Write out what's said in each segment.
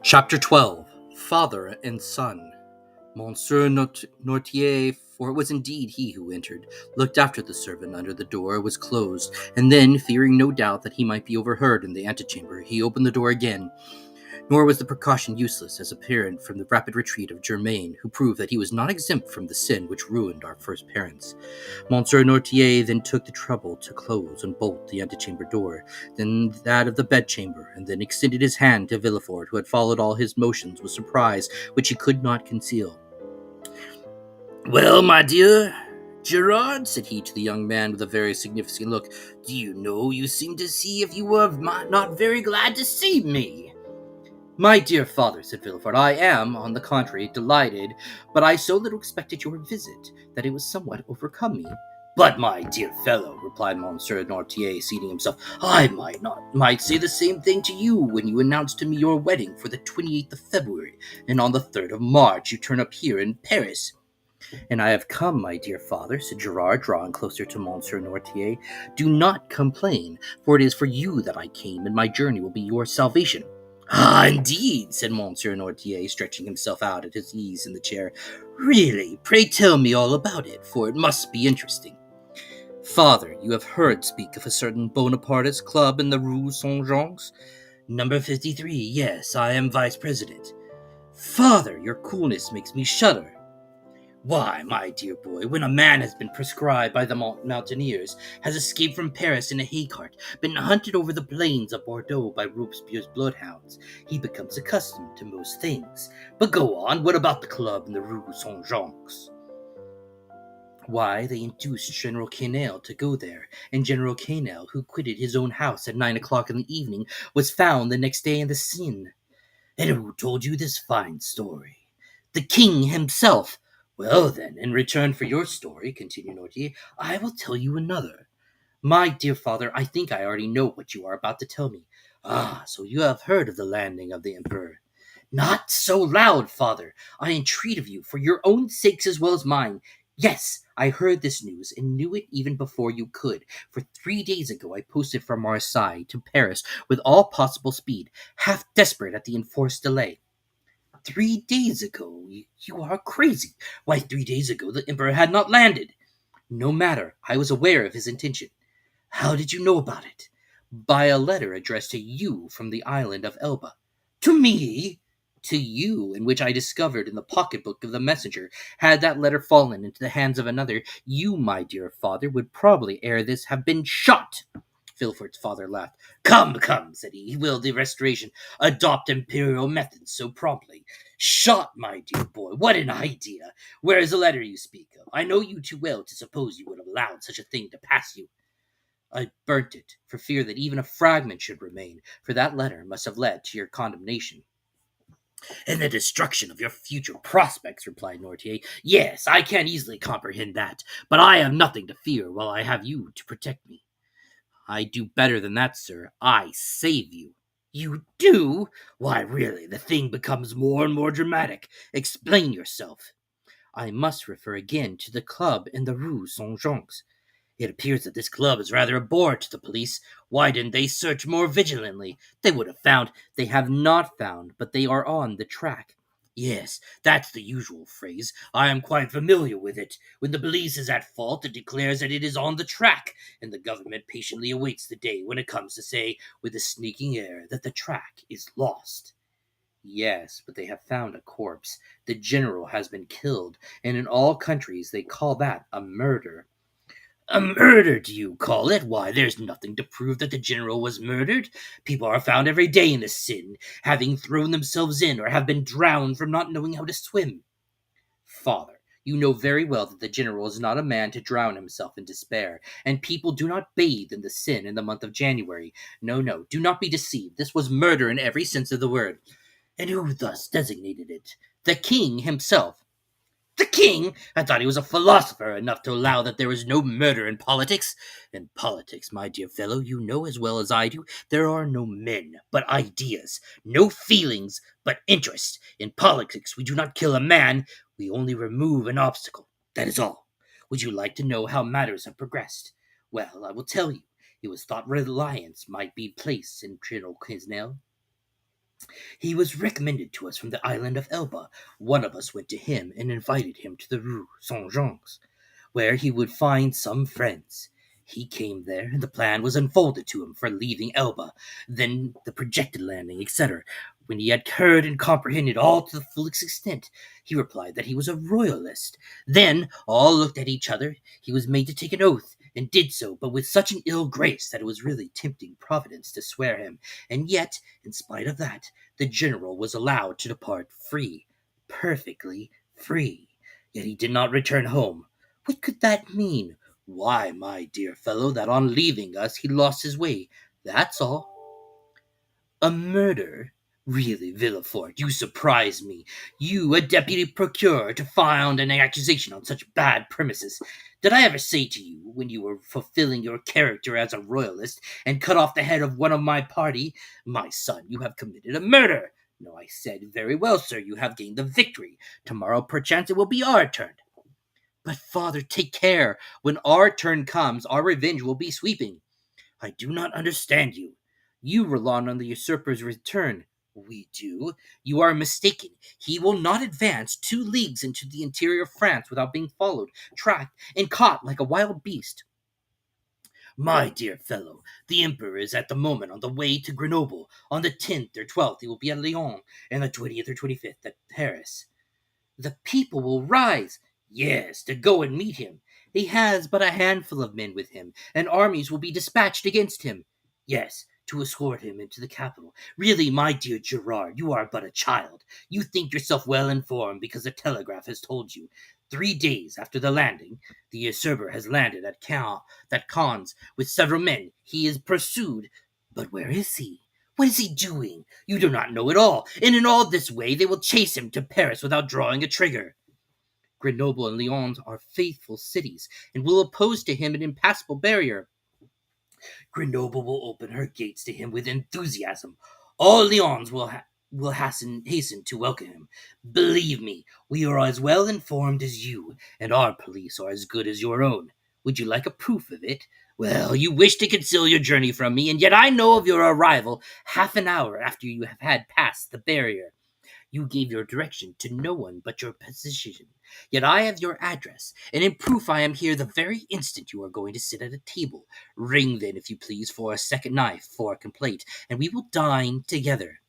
Chapter 12. Father and Son. Monsieur Noirtier, for it was indeed he who entered, looked after the servant under the door was closed, and then, fearing no doubt that he might be overheard in the antechamber, he opened the door again. Nor was the precaution useless, as apparent from the rapid retreat of Germain, who proved that he was not exempt from the sin which ruined our first parents. Monsieur Noirtier then took the trouble to close and bolt the antechamber door, then that of the bedchamber, and then extended his hand to Villefort, who had followed all his motions with surprise which he could not conceal. "Well, my dear Gerard," said he to the young man with a very significant look, "do you know, you seem to see if you were not very glad to see me." "My dear father," said Villefort, "I am, on the contrary, delighted, but I so little expected your visit that it was somewhat overcome me." "But, my dear fellow," replied Monsieur Noirtier, seating himself, "I might say the same thing to you when you announced to me your wedding for the 28th of February, and on the 3rd of March you turn up here in Paris." "And I have come, my dear father," said Gerard, drawing closer to Monsieur Noirtier. "Do not complain, for it is for you that I came, and my journey will be your salvation." "Ah, indeed," said Monsieur Noirtier, stretching himself out at his ease in the chair. "Really, pray tell me all about it, for it must be interesting." "Father, you have heard speak of a certain Bonapartist club in the Rue Saint-Jean? Number 53, yes, I am vice president." "Father, your coolness makes me shudder." "Why, my dear boy, when a man has been proscribed by the mountaineers, has escaped from Paris in a hay-cart, been hunted over the plains of Bordeaux by Robespierre's bloodhounds, he becomes accustomed to most things. But go on, what about the club in the Rue Saint-Jean?" "Why, they induced General Quesnel to go there, and General Quesnel, who quitted his own house at 9 o'clock in the evening, was found the next day in the Seine." "And who told you this fine story?" "The king himself." "Well, then, in return for your story," continued Noirtier, "I will tell you another." "My dear father, I think I already know what you are about to tell me." "Ah, so you have heard of the landing of the Emperor?" "Not so loud, father! I entreat of you, for your own sakes as well as mine. Yes, I heard this news, and knew it even before you could, for 3 days ago I posted from Marseilles to Paris with all possible speed, half desperate at the enforced delay." 3 days ago? You are crazy. Why, 3 days ago the Emperor had not landed." "No matter. I was aware of his intention." "How did you know about it?" "By a letter addressed to you from the island of Elba." "To me?" "To you, in which I discovered in the pocketbook of the messenger. Had that letter fallen into the hands of another, you, my dear father, would probably ere this have been shot." Villefort's father laughed. Come," said he, "will the Restoration adopt imperial methods so promptly? Shot, my dear boy, what an idea! Where is the letter you speak of? I know you too well to suppose you would have allowed such a thing to pass you." "I burnt it, for fear that even a fragment should remain, for that letter must have led to your condemnation." "And the destruction of your future prospects," replied Noirtier. "Yes, I can easily comprehend that, but I have nothing to fear while I have you to protect me." "I do better than that, sir. I save you." "You do? Why, really, the thing becomes more and more dramatic. Explain yourself." "I must refer again to the club in the Rue Saint-Jean. It appears that this club is rather a bore to the police. Why didn't they search more vigilantly? They would have found—" "They have not found, but they are on the track." "Yes, that's the usual phrase. I am quite familiar with it. When the police is at fault, it declares that it is on the track, and the government patiently awaits the day when it comes to say, with a sneaking air, that the track is lost." "Yes, but they have found a corpse. The general has been killed, and in all countries they call that a murder." "A murder, do you call it? Why, there's nothing to prove that the general was murdered. People are found every day in the Seine, having thrown themselves in, or have been drowned from not knowing how to swim." "Father, you know very well that the general is not a man to drown himself in despair, and people do not bathe in the Seine in the month of January. No, no, do not be deceived. This was murder in every sense of the word." "And who thus designated it?" "The king himself." "The king? I thought he was a philosopher enough to allow that there is no murder in politics." "In politics, my dear fellow, you know as well as I do, there are no men, but ideas, no feelings, but interests. In politics, we do not kill a man, we only remove an obstacle. That is all. Would you like to know how matters have progressed? Well, I will tell you. It was thought reliance might be placed in General Quesnel." He was recommended to us from the island of Elba. One of us went to him and invited him to the Rue Saint-Jean's, where he would find some friends. He came there, and the plan was unfolded to him for leaving Elba, then the projected landing, etc. When he had heard and comprehended all to the fullest extent, he replied that he was a royalist. Then all looked at each other. He was made to take an oath, and did so, but with such an ill grace that it was really tempting Providence to swear him. And yet, in spite of that, the general was allowed to depart free, perfectly free. Yet he did not return home. What could that mean? Why, my dear fellow, that on leaving us he lost his way. That's all. A murder? Really, Villefort, you surprise me. You, a deputy procureur, to found an accusation on such bad premises. Did I ever say to you, when you were fulfilling your character as a royalist, and cut off the head of one of my party, my son, you have committed a murder? No, I said, very well, sir, you have gained the victory. Tomorrow, perchance, it will be our turn. But, father, take care. When our turn comes, our revenge will be sweeping. I do not understand you. You rely on the usurper's return. We do. You are mistaken. He will not advance 2 leagues into the interior of France without being followed, tracked, and caught like a wild beast. My dear fellow, the Emperor is at the moment on the way to Grenoble. On the 10th or 12th he will be at Lyons, and the 20th or 25th at Paris. The people will rise. Yes, to go and meet him. He has but a handful of men with him, and armies will be dispatched against him. Yes, to escort him into the capital. Really, my dear Gerard, you are but a child. You think yourself well informed because the telegraph has told you. 3 days after the landing, the usurper has landed at Cannes with several men. He is pursued. But where is he? What is he doing? You do not know at all, and in all this way they will chase him to Paris without drawing a trigger. Grenoble and Lyons are faithful cities, and will oppose to him an impassable barrier. Grenoble will open her gates to him with enthusiasm. All Lyons will hasten to welcome him. Believe me, we are as well informed as you, and our police are as good as your own. Would you like a proof of it? Well, you wish to conceal your journey from me, and yet I know of your arrival half an hour after you have had passed the barrier. You gave your direction to no one but your physician. Yet I have your address, and in proof I am here the very instant you are going to sit at a table. Ring then, if you please, for a second knife, for a complaint, and we will dine together.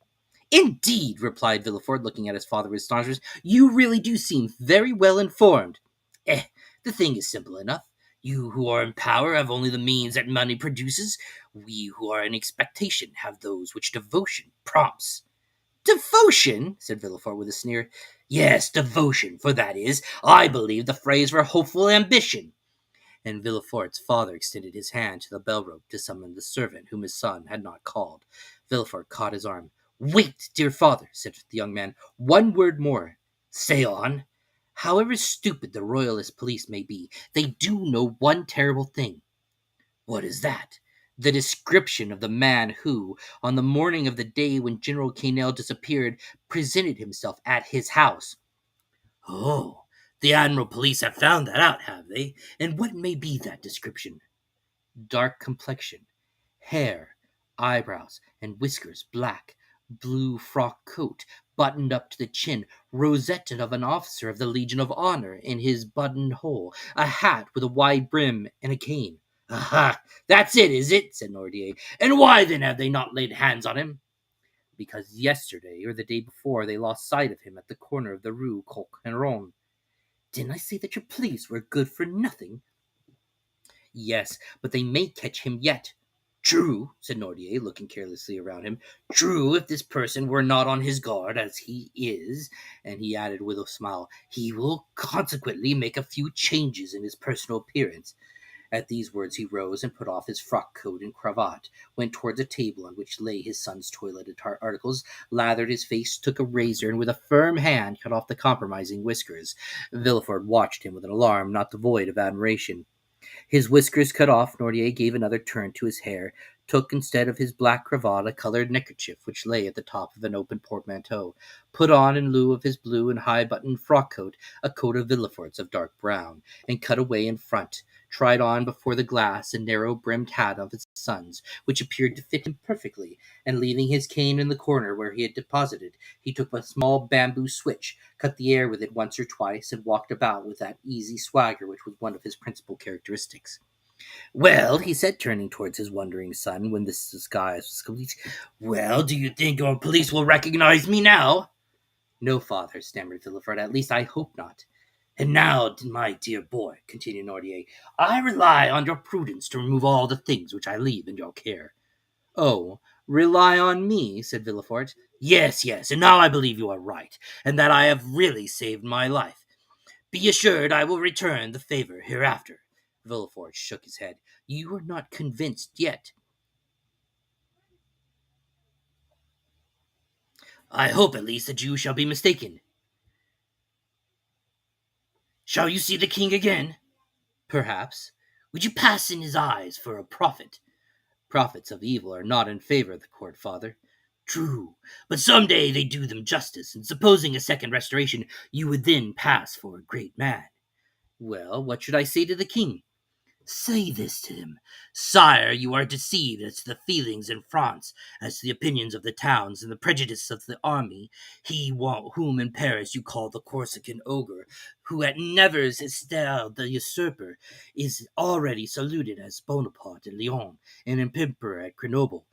Indeed, replied Villefort, looking at his father with astonishment, you really do seem very well informed. The thing is simple enough. You who are in power have only the means that money produces. We who are in expectation have those which devotion prompts. Devotion, said Villefort with a sneer. Yes, devotion, for that is, I believe, the phrase for hopeful ambition. And Villefort's father extended his hand to the bell rope to summon the servant whom his son had not called. Villefort caught his arm. Wait, dear father, said the young man. One word more. Say on. However stupid the royalist police may be, they do know one terrible thing. What is that? The description of the man who, on the morning of the day when General Quesnel disappeared, presented himself at his house. Oh, the Admiral Police have found that out, have they? And what may be that description? Dark complexion, hair, eyebrows, and whiskers black, blue frock coat, buttoned up to the chin, rosette of an officer of the Legion of Honor in his buttonhole, a hat with a wide brim, and a cane. Aha! That's it, is it? Said Noirtier. And why then have they not laid hands on him? Because yesterday or the day before they lost sight of him at the corner of the Rue Coq-Heron. Didn't I say that your police were good for nothing? Yes, but they may catch him yet. True, said Noirtier, looking carelessly around him. True, if this person were not on his guard, as he is, and he added with a smile, he will consequently make a few changes in his personal appearance. At these words he rose and put off his frock coat and cravat, went towards a table on which lay his son's toilet articles, lathered his face, took a razor, and with a firm hand cut off the compromising whiskers. Villefort watched him with an alarm not devoid of admiration. His whiskers cut off, Noirtier gave another turn to his hair, took instead of his black cravat a coloured neckerchief which lay at the top of an open portmanteau, put on in lieu of his blue and high-buttoned frock-coat a coat of Villefort's of dark brown, and cut away in front, tried on before the glass a narrow-brimmed hat of his sons, which appeared to fit him perfectly, and leaving his cane in the corner where he had deposited, he took a small bamboo switch, cut the air with it once or twice, and walked about with that easy swagger which was one of his principal characteristics. "Well," he said, turning towards his wondering son when this disguise was complete, "well, do you think your police will recognize me now?" "No, father," stammered Villefort, "at least I hope not." "And now, my dear boy," continued Noirtier, "I rely on your prudence to remove all the things which I leave in your care." "Oh, rely on me?" said Villefort. "Yes, yes, and now I believe you are right, and that I have really saved my life. Be assured I will return the favor hereafter." Villefort shook his head. "You are not convinced yet." "I hope at least that you shall be mistaken. Shall you see the king again?" "Perhaps." "Would you pass in his eyes for a prophet?" "Prophets of evil are not in favor of the court, father." "True, but some day they do them justice, and supposing a second restoration, you would then pass for a great man." "Well, what should I say to the king?" "Say this to him: Sire, you are deceived as to the feelings in France, as to the opinions of the towns, and the prejudice of the army. Whom in Paris you call the Corsican ogre, who at Nevers is styled the usurper, is already saluted as Bonaparte at Lyons, and Emperor at Grenoble.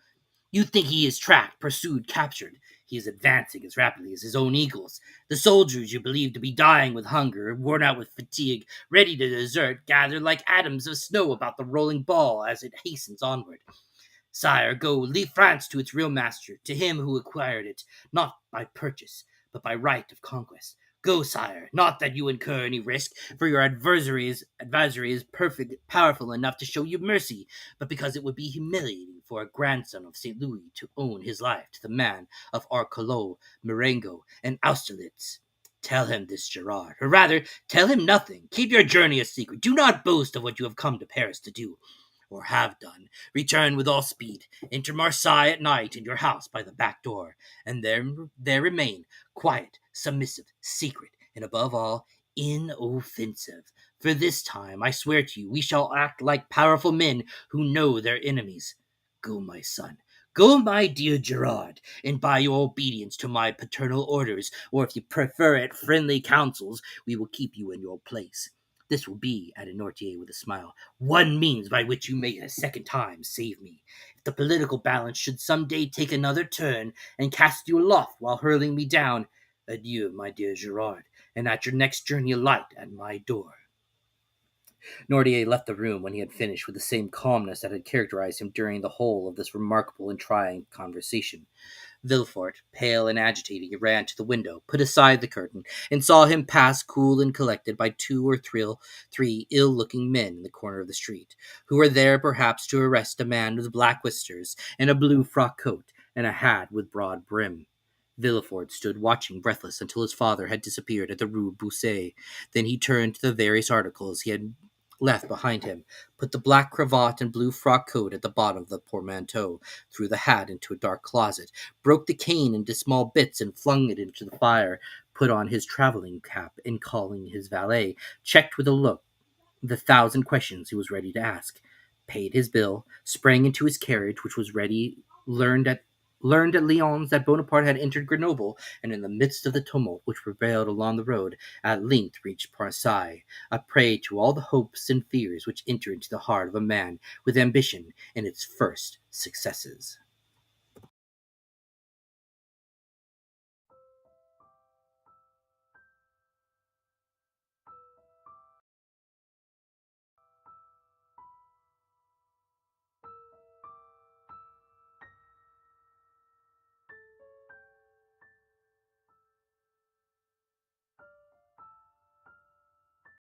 You think he is tracked, pursued, captured. He is advancing as rapidly as his own eagles. The soldiers you believe to be dying with hunger, worn out with fatigue, ready to desert, gather like atoms of snow about the rolling ball as it hastens onward. Sire, go, leave France to its real master, to him who acquired it, not by purchase, but by right of conquest. Go, sire, not that you incur any risk, for your adversary is powerful enough to show you mercy, but because it would be humiliating for a grandson of St. Louis to own his life to the man of Arcolo, Marengo, and Austerlitz. Tell him this, Gerard, or rather, tell him nothing. Keep your journey a secret. Do not boast of what you have come to Paris to do, or have done. Return with all speed. Enter Marseilles at night in your house by the back door, and there remain, quiet, submissive, secret, and above all, inoffensive. For this time, I swear to you, we shall act like powerful men who know their enemies. Go, my son. Go, my dear Gerard, and by your obedience to my paternal orders, or if you prefer it, friendly counsels, we will keep you in your place. This will be," added Noirtier with a smile, "one means by which you may a second time save me. If the political balance should some day take another turn, and cast you aloft while hurling me down, adieu, my dear Gerard, and at your next journey alight at my door." Noirtier left the room when he had finished with the same calmness that had characterized him during the whole of this remarkable and trying conversation. Villefort, pale and agitated, ran to the window, put aside the curtain, and saw him pass cool and collected by two or three ill-looking men in the corner of the street, who were there perhaps to arrest a man with black whiskers and a blue frock coat and a hat with broad brim. Villefort stood watching breathless until his father had disappeared at the Rue Boussay. Then he turned to the various articles he had left behind him, put the black cravat and blue frock coat at the bottom of the portmanteau, threw the hat into a dark closet, broke the cane into small bits and flung it into the fire, put on his travelling cap, and calling his valet, checked with a look the thousand questions he was ready to ask, paid his bill, sprang into his carriage, which was ready, learned at Lyons that Bonaparte had entered Grenoble, and in the midst of the tumult which prevailed along the road, at length reached Marseilles, a prey to all the hopes and fears which enter into the heart of a man with ambition in its first successes.